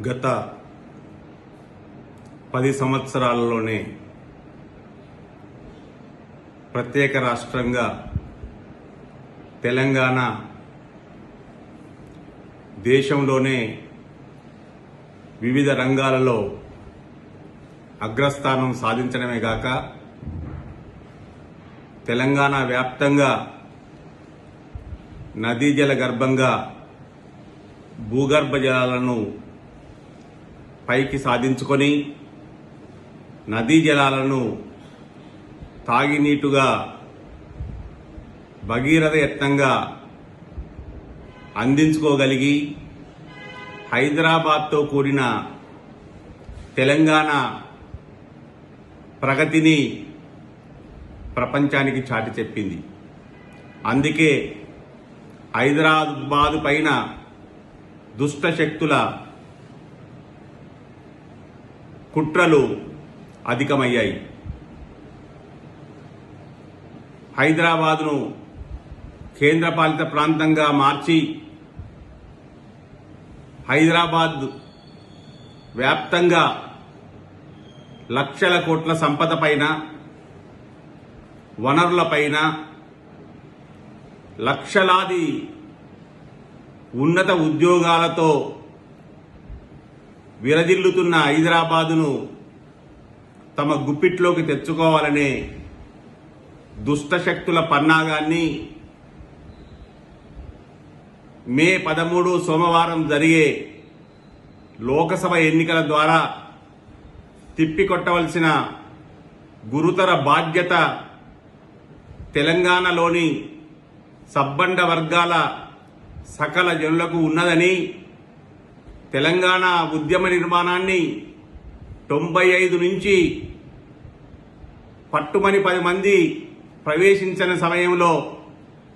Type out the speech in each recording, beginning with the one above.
గత 10 సంవత్సరాలలోనే ప్రత్యేక రాష్ట్రంగా తెలంగాణ దేశంలోనే వివిధ రంగాలలో అగ్రస్థానం సాధించడమే గాక తెలంగాణ వ్యాప్తంగా నదీ జల గర్భంగా భూగర్భ జలాలను పైకి సాధించుకొని నదీ జలాలను తాగినీటుగా భగీరథ యత్నంగా అందించుకోగలిగి హైదరాబాద్తో కూడిన తెలంగాణ ప్రగతిని ప్రపంచానికి చాటి చెప్పింది. అందుకే హైదరాబాద్ పైన దుష్ట శక్తుల కుట్రలు అధికమయ్యాయి. హైదరాబాద్ను కేంద్రపాలిత ప్రాంతంగా మార్చి హైదరాబాద్ వ్యాప్తంగా లక్షల కోట్ల సంపద పైన, వనరులపైన, లక్షలాది ఉన్నత ఉద్యోగాలతో విరజిల్లుతున్న హైదరాబాదును తమ గుప్పిట్లోకి తెచ్చుకోవాలనే దుష్టశక్తుల పన్నాగాన్ని మే 13 సోమవారం జరిగే లోకసభ ఎన్నికల ద్వారా తిప్పికొట్టవలసిన గురుతర బాధ్యత తెలంగాణలోని సబ్బండ వర్గాల సకల జనులకు ఉన్నదని, తెలంగాణ ఉద్యమ నిర్మాణాన్ని 95 నుంచి పట్టుమని 10 మంది ప్రవేశించిన సమయంలో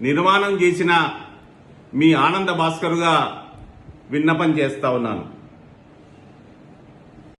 నిర్మాణం చేసిన మీ ఆనంద భాస్కర్గా విన్నపం చేస్తా ఉన్నాను.